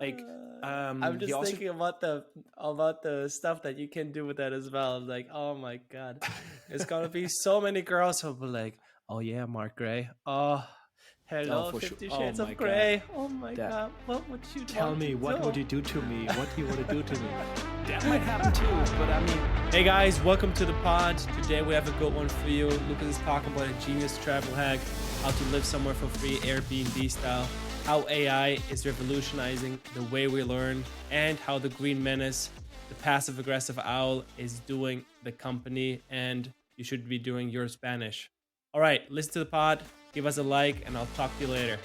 Like, I'm he just also thinking about the stuff that you can do with that as well. I'm like, oh my god, it's gonna be so many girls who'll be like, oh yeah, Mark Gray. Oh, oh hello, for sure. 50 Oh Shades my of God, Grey. Oh my that. god, what would you Tell want to me, what would do? you do to me? What do you want to do to me? That might happen too, but I mean, Hey guys, welcome to the pod. Today we have a good one for you. Lucas is talking about a genius travel hack, how to live somewhere for free, Airbnb style, how AI is revolutionizing the way we learn, and how the green menace, the passive aggressive owl, is doing the company, and you should be doing your Spanish. All right, listen to the pod, give us a like, and I'll talk to you later.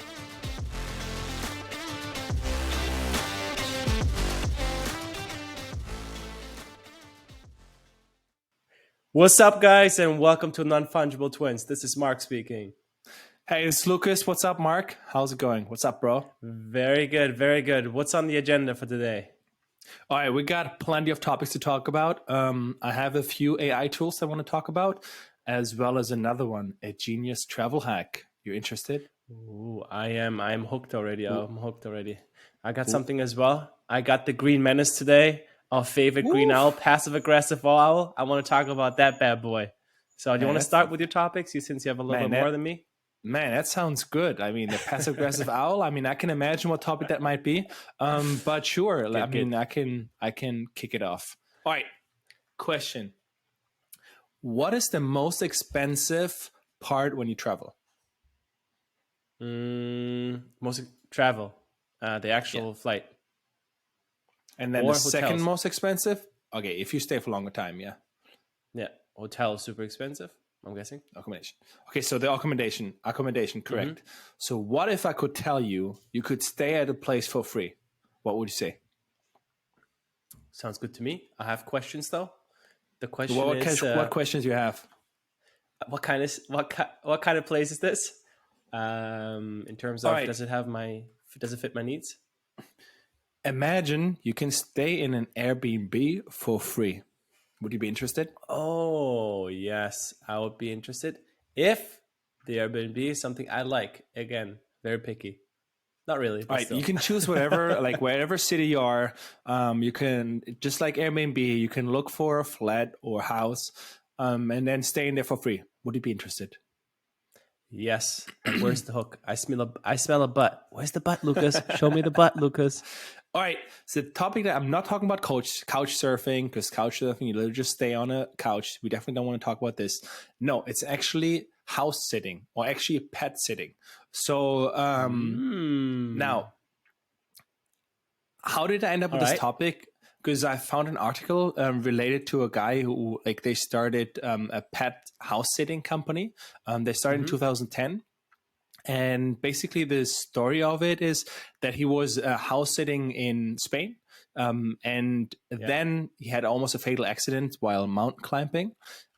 What's up, guys, and welcome to Non-Fungible Twins. This is Mark speaking. hey, it's Lucas. What's up, Mark? How's it going? What's up, bro? Very good, very good. What's on the agenda for today? All right, we got plenty of topics to talk about. I have a few AI tools I want to talk about, as well as another one, a genius travel hack. You interested? Ooh, I'm hooked already. Ooh, I'm hooked already. I got ooh, something as well. I got the Green Menace today. Our favorite green ooh. owl, passive aggressive owl. I want to talk about that bad boy. So, do you Man, want to that's start with your topics? Since you have a little man bit more that than me. man that sounds good. I mean, the passive aggressive owl. I mean, I can imagine what topic that might be. But sure. I Good, good. mean, I can kick it off. All right. Question: what is the most expensive part when you travel? Most travel, the Yeah. actual flight And then the or second hotels. most expensive? Okay, if you stay for a longer time, yeah. Yeah, hotel super expensive. I'm guessing. Accommodation. Okay, so the accommodation, correct. So what if I could tell you you could stay at a place for free? What would you say? Sounds good to me. I have questions though. The question What, is, what questions you have? what kind of place is this? In terms All of, right. does it fit my needs? Imagine you can stay in an Airbnb for free. Would you be interested? Oh yes, I would be interested if the Airbnb is something I like. Again, very picky. Not really, All but right, you still. can choose whatever, like wherever city you are. You can, just like Airbnb, you can look for a flat or house, and then stay in there for free. Would you be interested? Yes, but where's the hook? I smell a butt. Where's the butt, Lucas? Show me the butt, Lucas. All right, so the topic that I'm not talking about couch surfing, because couch surfing, you literally just stay on a couch. We definitely don't want to talk about this. No, it's actually house sitting or actually pet sitting. So Hmm. now, how did I end up All with this right. topic? Because I found an article related to a guy who, like, they started a pet house sitting company. They started in Mm-hmm. 2010. And basically, the story of it is that he was house sitting in Spain. And Yeah. then he had almost a fatal accident while mountain climbing.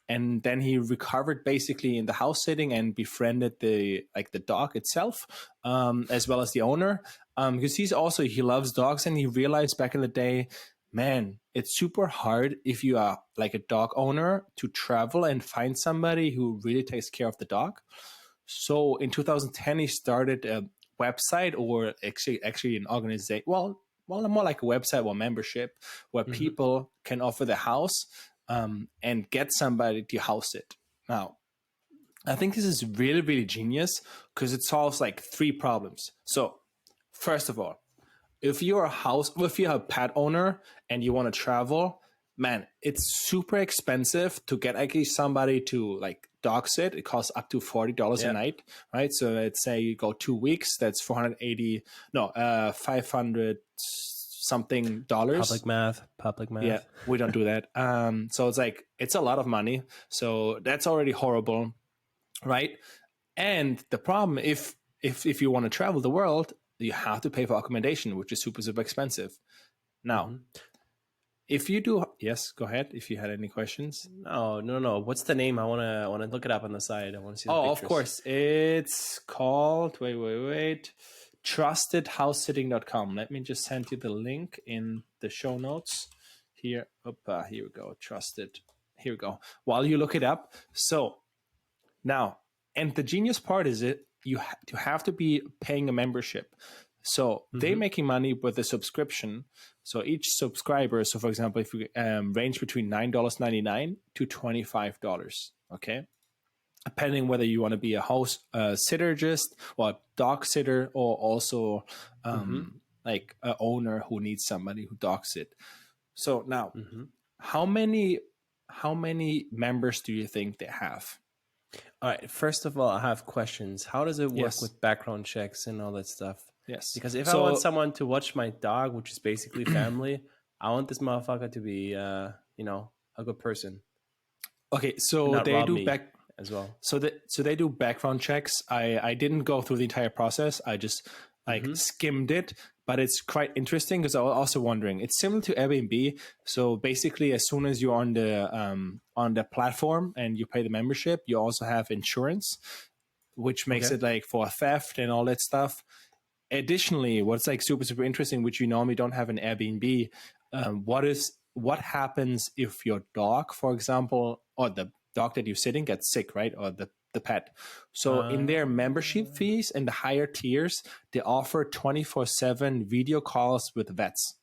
And then he recovered basically in the house sitting and befriended the dog itself, as well as the owner, because he loves dogs, and he realized back in the day, man, it's super hard if you are like a dog owner to travel and find somebody who really takes care of the dog. So in 2010, he started a website, or actually an organization. Well, more like a website or membership, where Mm-hmm. people can offer the house, and get somebody to house it. Now, I think this is really, really genius because it solves like three problems. So, first of all, if you're a pet owner and you want to travel, man, it's super expensive to get actually somebody to like dog sit. It costs up to $40 a Yeah. night, right? So let's say you go 2 weeks, that's 480, no, 500 something dollars. Public math. Public Yeah, math. we don't do that. So it's like it's a lot of money. So that's already horrible, right? And the problem, if you want to travel the world, you have to pay for accommodation, which is super super expensive. Now, Mm-hmm. if you do, yes, go ahead. If you had any questions. No, no, no. What's the name? I wanna look it up on the side. I want to see the Oh, of pictures. course, it's called. Wait. TrustedHouseSitting.com. Let me just send you the link in the show notes. Here, here we go. Trusted. Here we go. While you look it up, so now, and the genius part is you have to be paying a membership. So they're making money with the subscription. So each subscriber, so for example, if we range between $9.99 to $25, okay? Depending whether you want to be a house sitter just, or a dog sitter, or also like an owner who needs somebody who dog sit. So now, how many members do you think they have? All right. First of all, I have questions. How does it work Yes. with background checks and all that stuff? Yes. Because if I want someone to watch my dog, which is basically family, I want this motherfucker to be, you know, a good person. Okay, so they do back as well. So they do background checks. I didn't go through the entire process. I just skimmed it, but it's quite interesting because I was also wondering. It's similar to Airbnb. So basically, as soon as you're on the platform and you pay the membership, you also have insurance, which makes it like for theft and all that stuff. Additionally, what's like super interesting, which you normally don't have in Airbnb, what happens if your dog, for example, or the dog that you're sitting gets sick, right? Or the pet. So in their membership fees and the higher tiers, they offer 24/7 video calls with vets.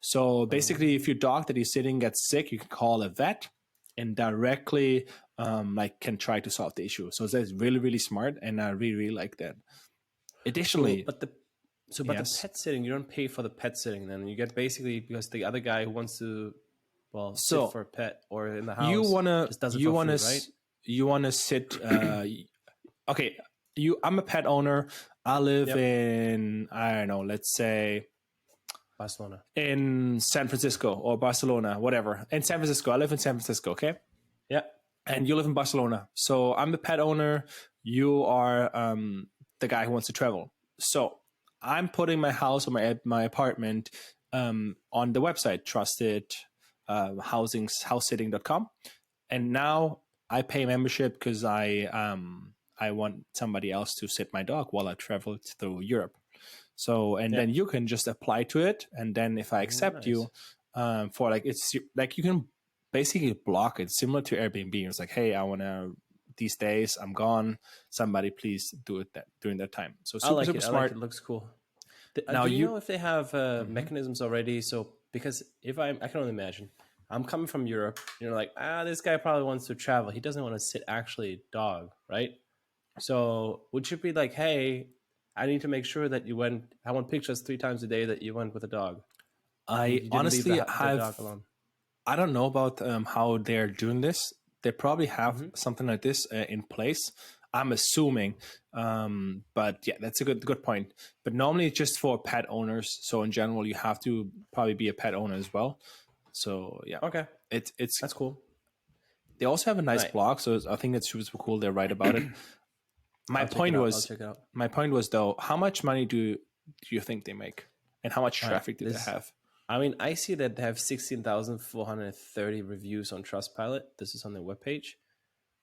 So basically, if your dog that is sitting gets sick, you can call a vet and directly can try to solve the issue. So that's really, really smart, and I really, really like that. Additionally, the pet sitting, you don't pay for the pet sitting. Then you get basically, because the other guy who wants to, sit for a pet or in the house, you wanna sit. Okay, I'm a pet owner. I live in, I don't know, let's say Barcelona, in San Francisco or Barcelona, whatever. In San Francisco, I live in San Francisco. Okay. Yeah. And you live in Barcelona. So I'm the pet owner. You are the guy who wants to travel. So I'm putting my house or my apartment on the website, trusted housesitting.com. And now I pay membership because I want somebody else to sit my dog while I travel through Europe. So, and then you can just apply to it. And then if I accept you for it's like you can basically block it, similar to Airbnb. It's like, hey, I want to, these days I'm gone. Somebody please do it during that time. So super smart. I like it. It looks cool. Now do you know if they have mechanisms already? So because I can only imagine, I'm coming from Europe. You're like, this guy probably wants to travel. He doesn't want to sit actually a dog, right? So would you be like, hey, I need to make sure that you went. I want pictures 3 times a day that you went with a dog. I honestly have. I don't know about how they're doing this. They probably have something like this in place. I'm assuming, but yeah, that's a good point. But normally it's just for pet owners. So in general, you have to probably be a pet owner as well. So yeah, okay, it's that's cool. They also have a nice blog, so I think it's super cool. They write about it. My point was though, how much money do you think they make, and how much traffic do they have? I mean, I see that they have 16,430 reviews on Trustpilot. This is on their webpage.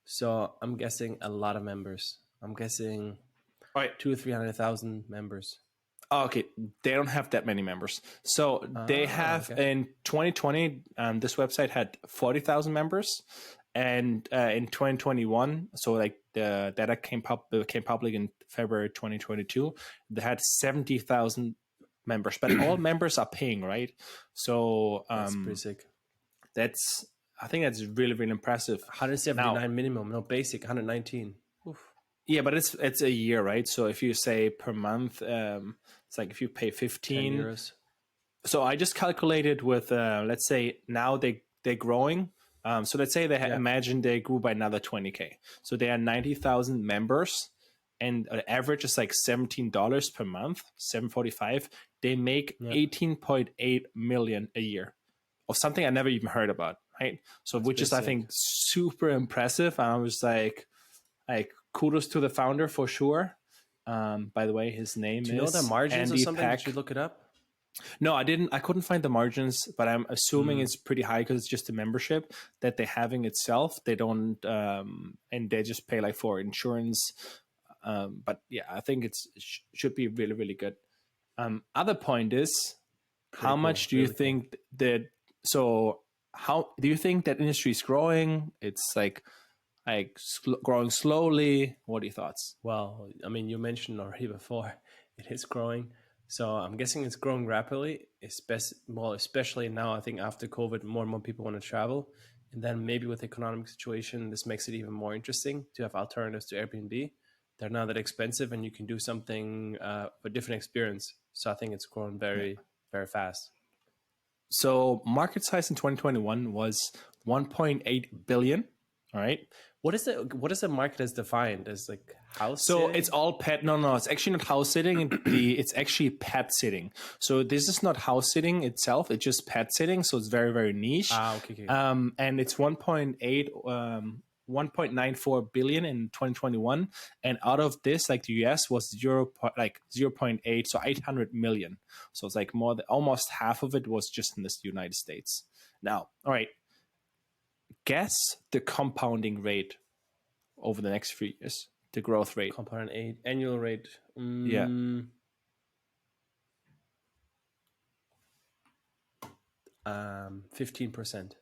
So I'm guessing a lot of members. I'm guessing 200,000 or 300,000 members. Oh, okay, they don't have that many members. So they have in 2020, this website had 40,000 members, and in 2021, so like the data became public in February 2022, they had 70,000 members, but all members are paying, right? So that's pretty sick. I think that's really, really impressive. 179 minimum, no basic, 119. Oof. Yeah, but it's a year, right? So if you say per month, it's like if you pay 15 €10. So I just calculated with let's say now they're growing. So let's say imagine they grew by another 20K. So they are 90,000 members, and the average is like $17 per month, $7.45. They make 18.8 million a year, of something I never even heard about, right? So that's which is, I think, super impressive. And I was like kudos to the founder for sure. By the way, his name is Do you know the margins Andy or something? Pack. Did you look it up? No, I couldn't find the margins, but I'm assuming it's pretty high because it's just a membership that they're having itself. They don't, and they just pay like for insurance. But yeah, I think it should be really, really good. Other point is, how much do you think that? So how do you think that industry is growing? It's like growing slowly. What are your thoughts? Well, I mean, you mentioned already before, It is growing. So I'm guessing it's growing rapidly, especially now. I think after COVID, more and more people want to travel. And then maybe with the economic situation, this makes it even more interesting to have alternatives to Airbnb. They're not that expensive and you can do something for different experience. So I think it's grown Yeah. very, very fast. So market size in 2021 was 1.8 billion. All right. What is the market as defined as like house So sitting? it's all pet. No, it's actually not house sitting. It's actually pet sitting. So this is not house sitting itself. It's just pet sitting. So it's very, very niche. Okay. And it's 1.94 billion in 2021. And out of this, like the US was 0.8, so 800 million. So it's like almost half of it was just in the United States. Now, all right. Guess the compounding rate over the next 3 years. The growth rate. Compound annual rate. Yeah. 15%.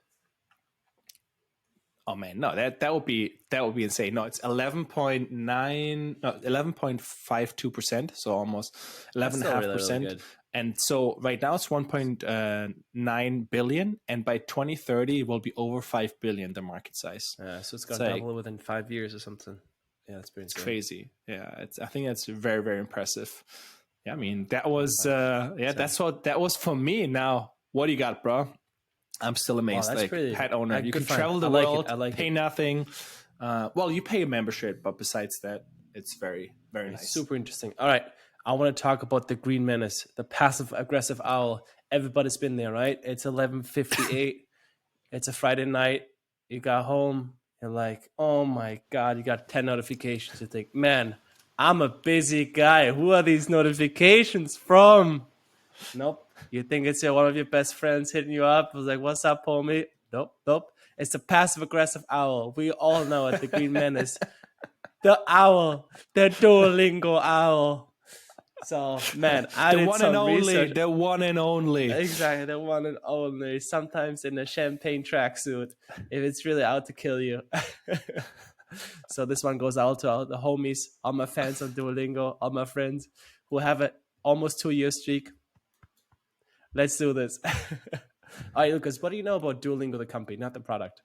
Oh man, no, that would be insane. No, it's 11.52%, so almost 11.5%. Really and so right now it's 1.9 billion, and by 2030 it will be over 5 billion, the market size. So it's gonna double within 5 years or something. Yeah, that's pretty insane. Crazy. Yeah, I think that's very, very impressive. Yeah, I mean that was that was for me. Now, what do you got, bro? I'm still amazed. Wow, like pet owner, you can find. travel the I world, like pay nothing. Well, you pay a membership, but besides that, it's very, very nice. Super interesting. All right, I want to talk about the green menace, the passive aggressive owl. Everybody's been there, right? It's 11:58. It's a Friday night. You got home. You're like, oh my God, you got 10 notifications. You think, man, I'm a busy guy. Who are these notifications from? Nope. You think it's one of your best friends hitting you up. I was like, what's up, homie? Nope. It's the passive aggressive owl. We all know it, the green menace. The owl, the Duolingo owl. So, man, I did some research. The one and only. Exactly, the one and only. Sometimes in a champagne tracksuit, if it's really out to kill you. So this one goes out to all the homies, all my fans on Duolingo, all my friends who have an almost 2-year streak. Let's do this. All right, Lucas, what do you know about Duolingo, the company, not the product?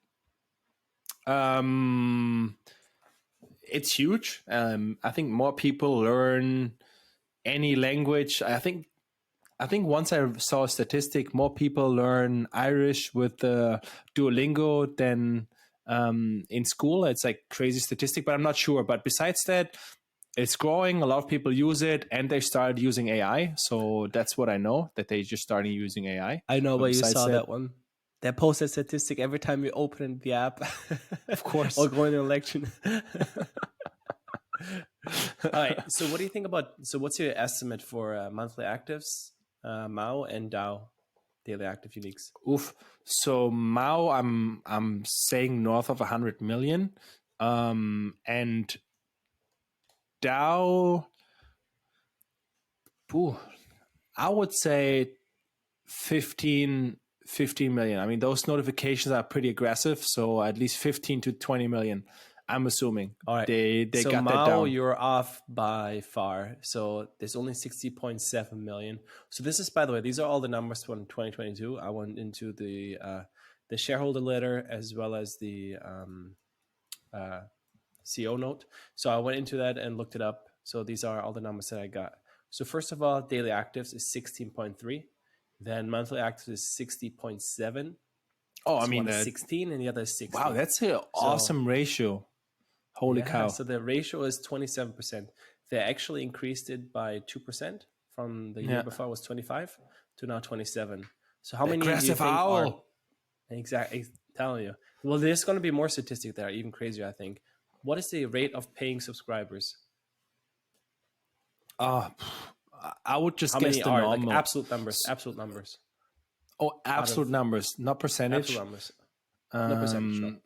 It's huge. I think more people learn any language. I think once I saw a statistic, more people learn Irish with Duolingo than in school. It's like crazy statistic, but I'm not sure. But besides that, it's growing. A lot of people use it, and they started using AI. So that's what I know, that they just started using AI. I know, but you saw that one. They post a statistic every time you open the app. Of course. Or go in an election. All right. So what do you think about, what's your estimate for monthly actives, MAU and DAO, daily active uniques? Oof. So MAU, I'm saying north of 100 million. And DAO, I would say 15 million. I mean, those notifications are pretty aggressive, so at least 15 to 20 million, I'm assuming. All right. They so got MAU, that down. You're off by far. So there's only 60.7 million. So this is, by the way, these are all the numbers from 2022. I went into the shareholder letter as well as the CO note. So I went into that and looked it up. So these are all the numbers that I got. So first of all, daily actives is 16.3. Then monthly actives is 60.7. Oh, so I mean, one is 16 and the other is 60. Wow, that's an awesome ratio. Holy cow. So the ratio is 27%. They actually increased it by 2% from the year before. It was 25 to now 27. So how many aggressive do you think owl are... Exactly. I'm telling you. Well, there's going to be more statistics that are even crazier, I think. What is the rate of paying subscribers? I would just How guess many the are normal. like absolute numbers? Oh, absolute numbers, not percentage. Absolute numbers. No percentage. No.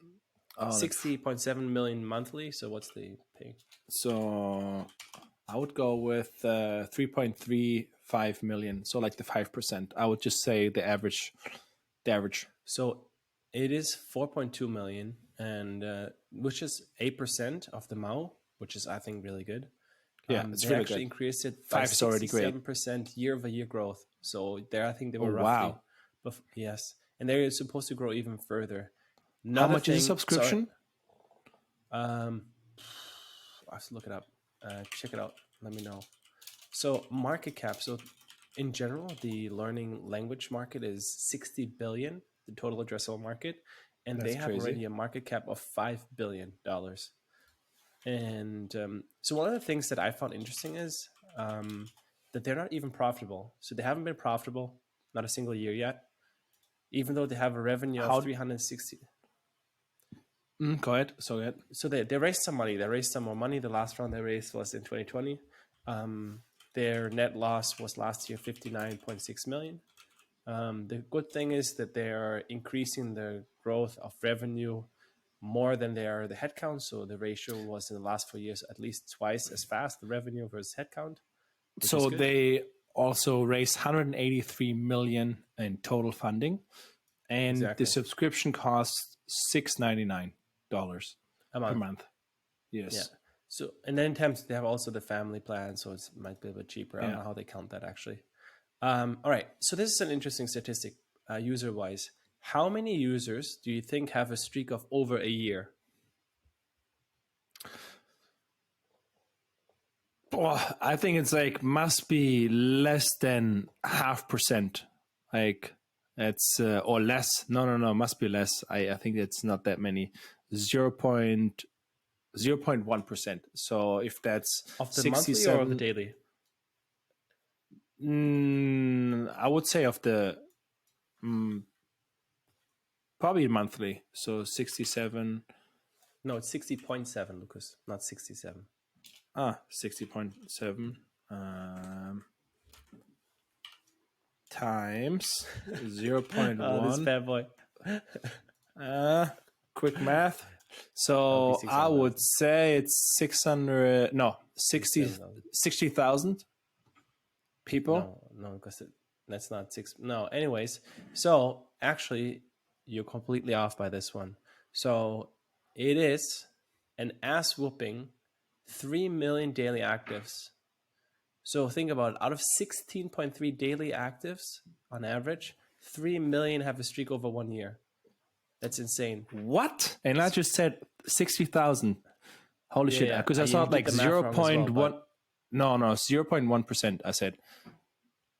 60.7 million monthly. So what's the pay? So I would go with 3.35 million. So like the 5%. I would just say the average. So it is 4.2 million, and which is 8% of the MAU, which is, I think, really good. Yeah, it's They really actually good. increased it by 5 is already great. 67% year-over-year growth. So there, I think they Oh, were roughly, wow. yes, and they're supposed to grow even further. How Another much is a thing, sorry, subscription? I have to look it up. Check it out. Let me know. So market cap. So in general, the learning language market is 60 billion, the total addressable market, and That's they have crazy. already a market cap of $5 billion. And so one of the things that I found interesting is that they're not even profitable. So they haven't been profitable, not a single year yet, even though they have a revenue of 360. Go ahead. So good. So they raised some money. They raised some more money. The last round they raised was in 2020. Their net loss was last year 59.6 million. The good thing is that they are increasing the growth of revenue more than they are the headcount. So the ratio was in the last 4 years at least twice as fast, the revenue versus headcount. So they also raised 183 million in total funding, and Exactly. the subscription costs $699 per month. Yes. Yeah. So, and then in terms, they have also the family plan, so it might be a bit cheaper. I don't know how they count that actually. All right. So this is an interesting statistic, user-wise. How many users do you think have a streak of over a year? Oh, I think it's like must be less than 0.5%. Like it's or less. No, must be less. I think it's not that many. 0.1%. So if that's Of the monthly or of the daily? I would say of the probably monthly. So 67. No, it's 60.7, Lucas, not 67. 60.7 times 0.1. Oh, this bad boy. Quick math. So I would say it's 60,000 people. No, because that's not six. No, anyways. So actually, you're completely off by this one. So it is an ass whooping 3 million daily actives. So think about it. Out of 16.3 daily actives on average, 3 million have a streak over 1 year. That's insane. What? And I just said 60,000. Holy shit. Because I saw like 0.1. Well, no, 0.1%. I said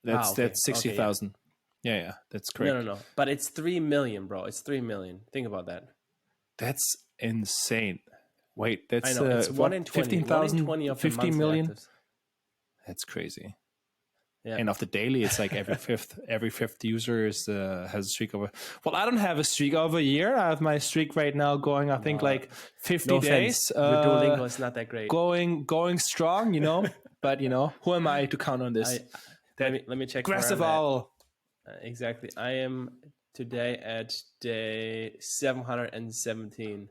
that's 60,000. Okay, yeah, that's correct. No. But it's 3 million, bro. It's 3 million. Think about that. That's insane. Wait, that's I know. It's 1 in 20. 15,000, 50 million. Actives. That's crazy. Yeah. And of the daily, it's like every fifth user has a streak over. Well, I don't have a streak over a year. I have my streak right now going. I think like 50 days. Your Duolingo is not that great. Going strong, But who am I to count on this? Let me check. Aggressive owl. Exactly. I am today at day 717.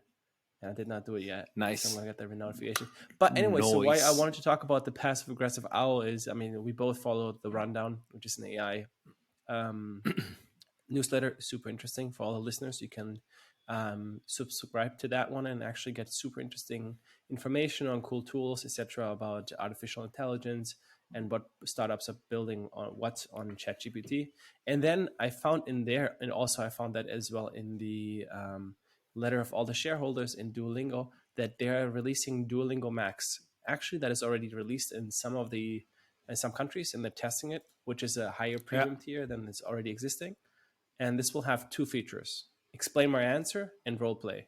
I did not do it yet. Nice. So I'm going to get every notification. But anyway, So why I wanted to talk about the passive aggressive owl is, we both followed the Rundown, which is an AI newsletter. Super interesting for all the listeners. You can subscribe to that one and actually get super interesting information on cool tools, etc., about artificial intelligence and what startups are building on what's on ChatGPT. And then I found in there, and also I found that as well in the letter of all the shareholders in Duolingo, that they're releasing Duolingo Max. Actually, that is already released in some countries, and they're testing it, which is a higher premium tier than is already existing. And this will have 2 features: explain my answer and role play.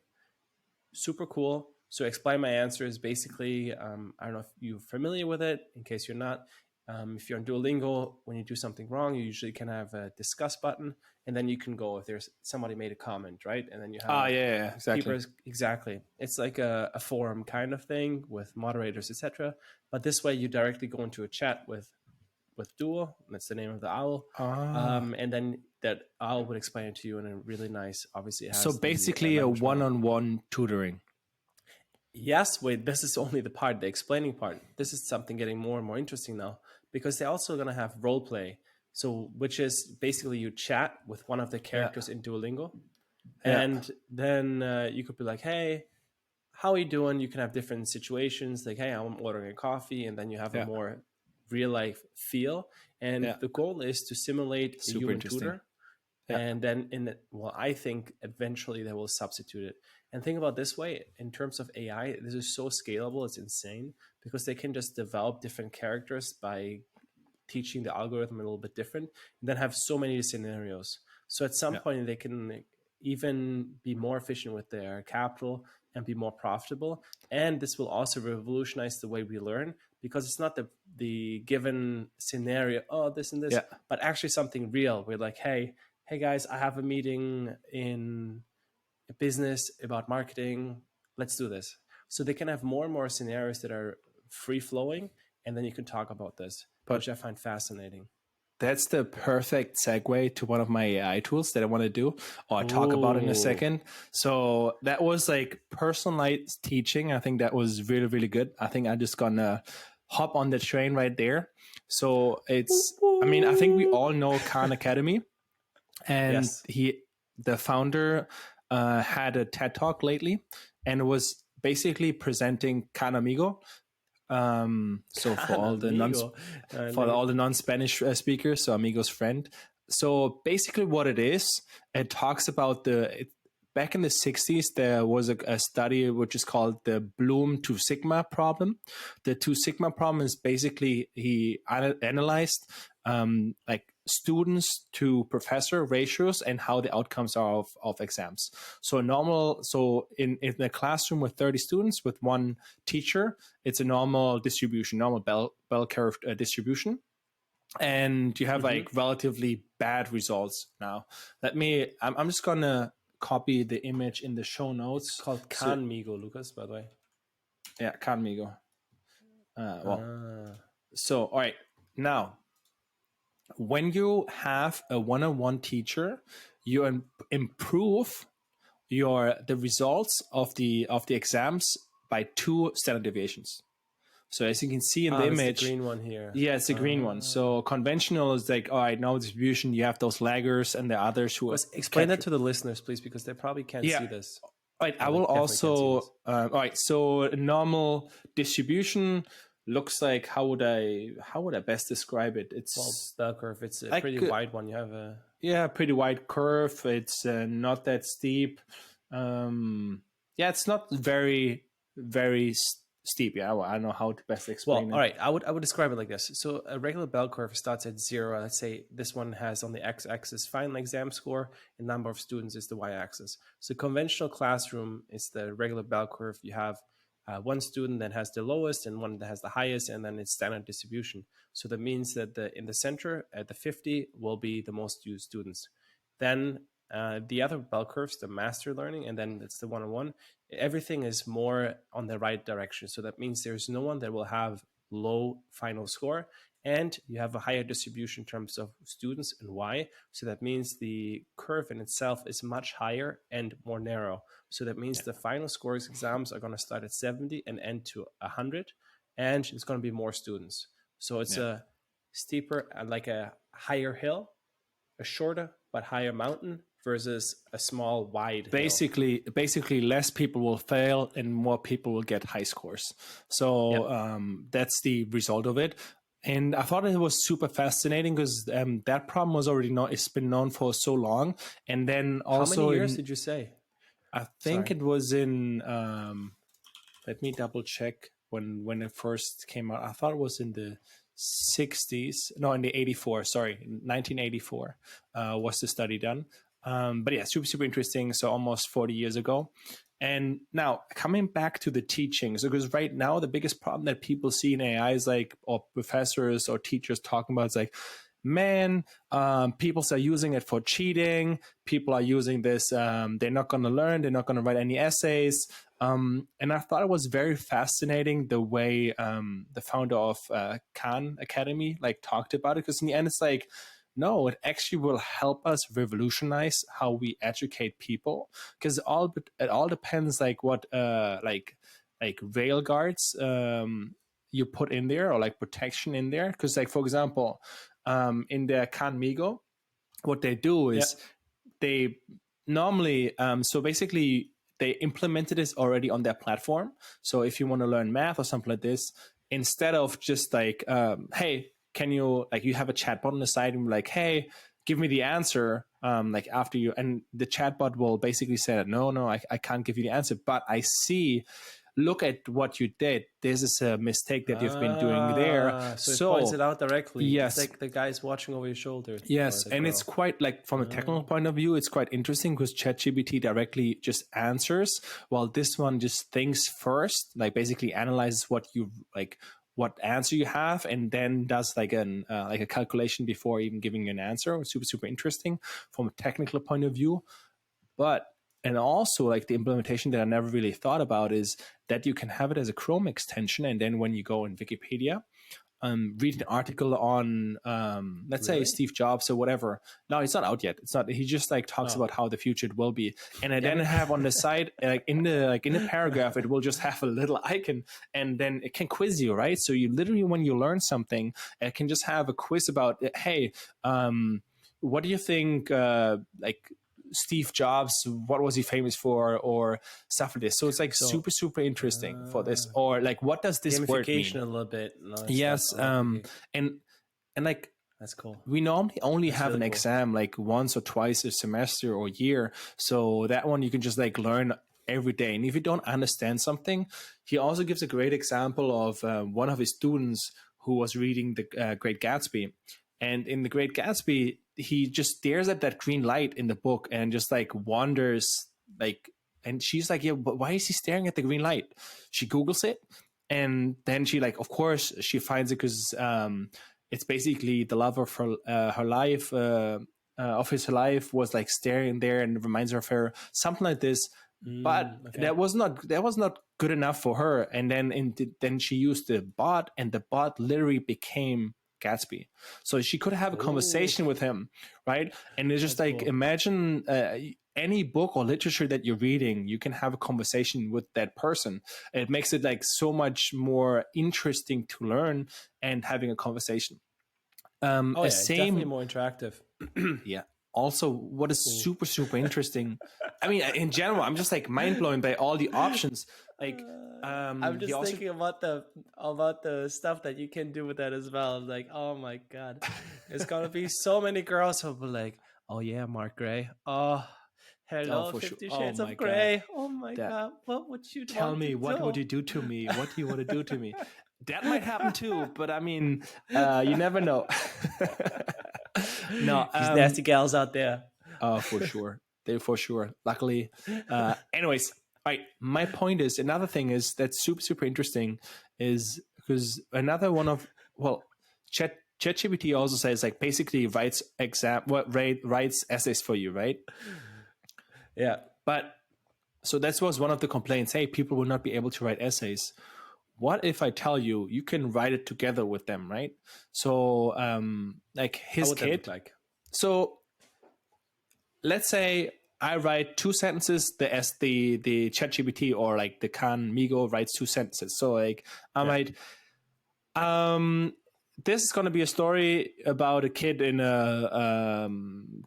Super cool. So explain my answer is basically, I don't know if you're familiar with it. In case you're not, if you're on Duolingo, when you do something wrong, you usually can have a discuss button, and then you can go if there's somebody made a comment, right? And then you have exactly. It's like a forum kind of thing with moderators, etc. But this way, you directly go into a chat with Duo. That's the name of the owl, and then that owl would explain it to you in a really nice. Obviously, it has so basically a one-on-one tutoring. Yes, wait, this is only the explaining part. This is something getting more and more interesting now, because they're also going to have role play. So, which is basically you chat with one of the characters in Duolingo. And then you could be like, hey, how are you doing? You can have different situations like, hey, I'm ordering a coffee, and then you have a Yeah. more real life feel. And Yeah. the goal is to simulate a Super human interesting. tutor. Yeah. And then I think eventually they will substitute it. And think about this way, in terms of AI, this is so scalable, it's insane, because they can just develop different characters by teaching the algorithm a little bit different, and then have so many scenarios. So at some Yeah. point they can even be more efficient with their capital and be more profitable. And this will also revolutionize the way we learn, because it's not the given scenario, oh, this and this, Yeah. but actually something real. We're like, hey guys, I have a meeting in a business about marketing. Let's do this. So they can have more and more scenarios that are free flowing, and then you can talk about this, But which I find fascinating. that's the perfect segue to one of my AI tools that I want to do or talk about in a Ooh. second. So that was like personalized teaching. I think that was really, really good. I think I'm just gonna hop on the train right there. So I mean, I think we all know Khan Academy, and Yes. the founder, had a TED talk lately, and was basically presenting Khanmigo. So for all the Amigo. for all the non-Spanish speakers, so Amigo's friend. So basically, what it is, it talks about back in the 60s, there was a study which is called the Bloom to Sigma problem. The two Sigma problem is basically he analyzed like students to professor ratios and how the outcomes are of exams. So in a classroom with 30 students with one teacher, it's a normal distribution, normal bell curve distribution, and you have Mm-hmm. like relatively bad results. Now I'm just gonna copy the image in the show It's notes. called So Khanmigo, Lucas, by the way. yeah, Khanmigo. Well, Ah. so all right, now when you have a one-on-one teacher, you improve the results of the exams by 2 standard deviations. So as you can see in the That's the image, green one here. yeah, it's the green one. So conventional is like, all right, now distribution, you have those laggers and the others who Explain that to the listeners, please, because they probably can't yeah. see this. All right, Well, I they will definitely can't see also, this. all right, so normal distribution looks like, how would I best describe it? Well, It's bell curve, it's a like, pretty wide one. You have a yeah, pretty wide curve. It's not that steep. Yeah, it's not very steep. Yeah, I don't know how to best well, explain all it. right. I would describe it like this. So a regular bell curve starts at 0. Let's say this one has on the x-axis final exam score, and number of students is the y-axis. So conventional classroom is the regular bell curve. You have one student that has the lowest and one that has the highest, and then it's standard distribution. So that means that in the center at the 50 will be the most used students. Then the other bell curves, the master learning, and then it's the one-on-one. Everything is more on the right direction. So that means there's no one that will have low final score, and you have a higher distribution in terms of students and y. So that means the curve in itself is much higher and more narrow. So that means the final scores exams are going to start at 70 and end to 100, and it's going to be more students. So it's Yeah. a steeper, like a higher hill, a shorter but higher mountain versus a small wide hill. Basically less people will fail and more people will get high scores. So that's the result of it. And I thought it was super fascinating because that problem was already known. It's been known for so long. And then also, how many years did you say? I think it was in. Let me double check when it first came out. I thought it was in the 60s. No, in the 84. Sorry, 1984 was the study done. But yeah, super interesting. So almost 40 years ago. And now coming back to the teachings, because right now the biggest problem that people see in AI is like, or professors or teachers talking about, is like, man, people are using it for cheating. People are using this. They're not going to learn. They're not going to write any essays. And I thought it was very fascinating the way the founder of Khan Academy like talked about it, because in the end, it's like, no, it actually will help us revolutionize how we educate people, because it all depends like what like rail guards you put in there, or like protection in there. Because like, for example, in the Khanmigo, what they do is they normally so basically they implemented this already on their platform. So if you want to learn math or something like this, instead of just like, hey, can you, like, you have a chatbot on the side and like, hey, give me the answer, like after you, and the chatbot will basically say, no, I can't give you the answer, but I see, look at what you did. This is a mistake that you've been doing there. So it points it out directly. Yes. It's like the guy's watching over your shoulder. Yes. And it's quite like, from a technical point of view, it's quite interesting because ChatGPT directly just answers, while this one just thinks first, like basically analyzes what you like, what answer you have, and then does like a calculation before even giving you an answer. It's super interesting from a technical point of view. And also, like, the implementation that I never really thought about is that you can have it as a Chrome extension, and then when you go in Wikipedia, read an article on, let's say Steve Jobs or whatever. No, it's not out yet. It's not. He just like talks about how the future it will be, and I then have on the side, like in the paragraph, it will just have a little icon, and then it can quiz you, right? So you literally, when you learn something, it can just have a quiz about, hey, what do you think, like, Steve Jobs, what was he famous for, or stuff like this. So it's like super interesting for this, or like, what does this word mean? A little bit. Yes. And like, that's cool. We normally only have an exam like once or twice a semester or year. So that one you can just like learn every day. And if you don't understand something, he also gives a great example of one of his students who was reading the Great Gatsby. And in the Great Gatsby, he just stares at that green light in the book and just like wonders, like, and she's like, yeah, but why is he staring at the green light? She Googles it. And then she, like, of course she finds it because it's basically the love of her life, of his life, was like staring there and reminds her of her, something like this. But that was not good enough for her. And then she used the bot, and the bot literally became Gatsby. So she could have a conversation with him, right? And it's just that's like, cool. Imagine any book or literature that you're reading, you can have a conversation with that person. It makes it like so much more interesting to learn and having a conversation. Definitely more interactive. Yeah. Also, what is super interesting, I mean, in general, I'm just like mind blown by all the options. Like, I'm just thinking about the stuff that you can do with that as well. Like, oh my god, there's gonna be so many girls who'll be like, "Oh yeah, Mark Gray. Oh, hello, 50 Shades of Grey. Oh my god, what would you tell me? What would you do to me? What do you want to do to me?" That might happen too, but I mean, you never know. No, these nasty gals out there. Oh, for sure. They're for sure. Luckily. Anyways, all right. My point is, another thing is that's super interesting is because another one of, well, ChatGPT also says, like, basically writes essays for you, right? Yeah. But so that was one of the complaints. Hey, people will not be able to write essays. What if I tell you can write it together with them, right? So, like his kid. So, let's say I write 2 sentences. The ChatGPT or like the Khanmigo writes 2 sentences. So, like, I might, this is going to be a story about a kid in a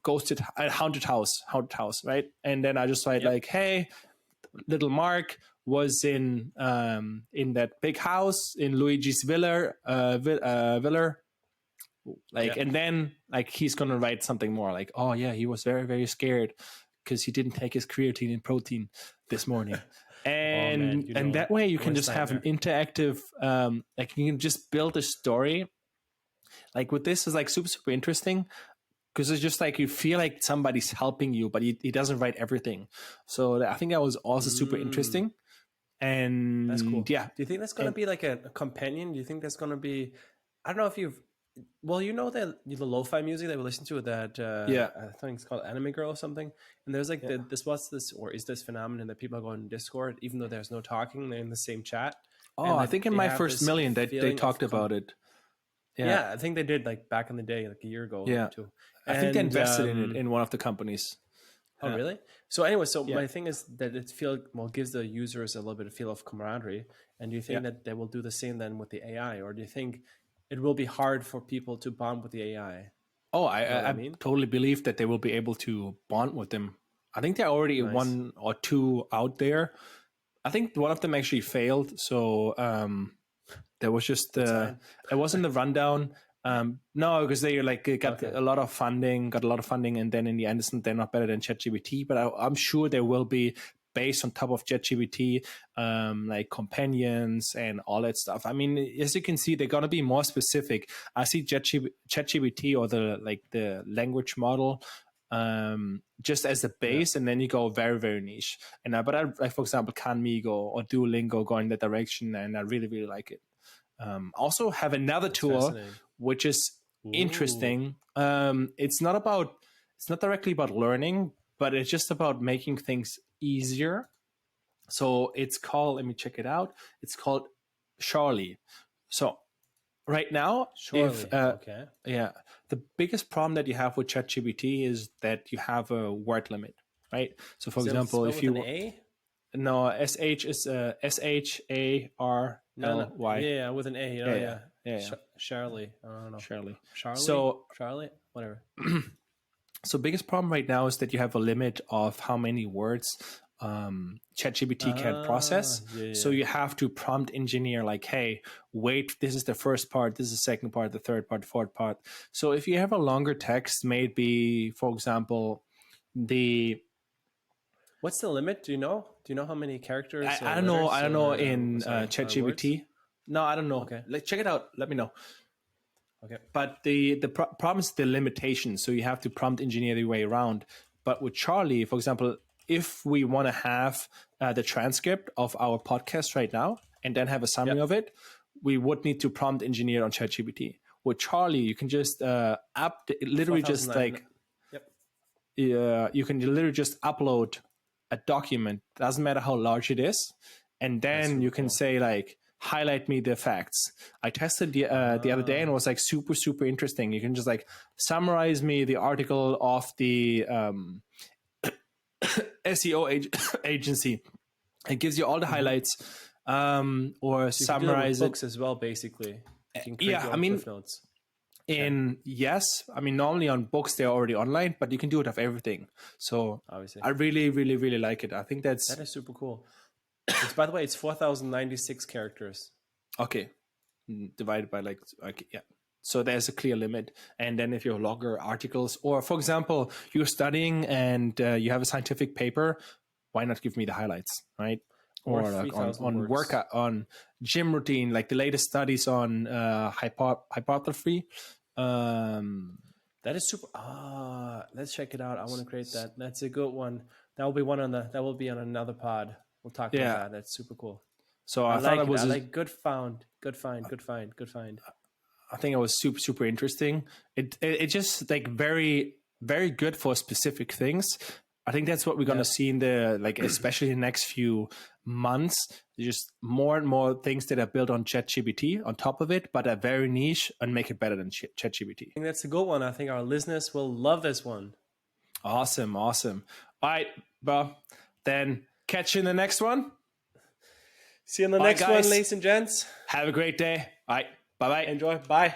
haunted house, right? And then I just write like, hey, little Mark was in that big house in Luigi's villa, and then like he's gonna write something more like, oh yeah, he was very scared because he didn't take his creatine and protein this morning. And and that way you can just have an interactive, like you can just build a story. Like with this is like super interesting because it's just like you feel like somebody's helping you, but he doesn't write everything. So I think that was also super interesting. And that's cool. Yeah. Do you think that's going to be like a companion? Do you think that's going to be, I don't know if you've, well, you know the lo-fi music that we listen to that, I think it's called Anime Girl or something. And there's like is this phenomenon that people are going to Discord, even though there's no talking, they're in the same chat. Oh, and, like, I think in my first million that they talked about it. Yeah, I think they did like back in the day, like a year ago. Yeah, or 2. I think they invested in it in one of the companies. Oh, really? So anyway, my thing is that it gives the users a little bit of feel of camaraderie. And do you think that they will do the same then with the AI, or do you think it will be hard for people to bond with the AI? Oh, I totally believe that they will be able to bond with them. I think there are already Nice. 1 or 2 out there. I think one of them actually failed. So there was just it wasn't the rundown. No, because they got a lot of funding, and then in the end, they're not better than ChatGPT. But I'm sure there will be, based on top of ChatGPT, like companions and all that stuff. I mean, as you can see, they're gonna be more specific. I see ChatGPT or the language model just as a base, and then you go very, very niche. And but I, for example, Khanmigo or Duolingo go in that direction, and I really, really like it. Also have another tool which is interesting. It's not directly about learning, but it's just about making things easier. So it's called, let me check it out. It's called Charlie. So right now, the biggest problem that you have with ChatGPT is that you have a word limit, right? So for example, if you no, SH is SHARLY. Yeah, with an A. Charlie. I don't know. Charlie. So Charlie, whatever. So biggest problem right now is that you have a limit of how many words ChatGPT can process. So you have to prompt engineer like, hey, wait, this is the first part, this is the second part, the third part, the fourth part. So if you have a longer text, maybe, for example, what's the limit? Do you know? Do you know how many characters? I don't know. I don't know in ChatGPT. No, I don't know. Okay. Check it out. Let me know. Okay. But the problem is the limitation. So you have to prompt engineer the way around. But with Charlie, for example, if we want to have the transcript of our podcast right now and then have a summary of it, we would need to prompt engineer on ChatGPT. With Charlie, you can just you can literally just upload a document. Doesn't matter how large it is, and then you can say like, highlight me the facts. I tested the other day and it was like super, super interesting. You can just like summarize me the article of the SEO agency. It gives you all the highlights, or so summarize books as well, basically. You can create your own cliff notes. Yes, I mean, normally on books they're already online, but you can do it of everything. So obviously, I really, really, really like it. I think that is super cool. By the way, it's 4,096 characters. Okay, divided by So there's a clear limit. And then if you have longer articles, or for example, you're studying and you have a scientific paper, why not give me the highlights, right? Or like on workout, on gym routine, like the latest studies on hypertrophy. That is super. Let's check it out. I want to create that. That's a good one. That will be on another pod. We'll talk about that. That's super cool. So I thought it was good find. I think it was super, super interesting. It just like very, very good for specific things. I think that's what we're gonna see in the especially in the next few months. Just more and more things that are built on ChatGPT on top of it, but are very niche and make it better than ChatGPT. I think that's a good one. I think our listeners will love this one. Awesome. All right, bro. Then catch you in the next one. See you in the next one, ladies and gents. Have a great day. All right. Bye-bye. Enjoy. Bye.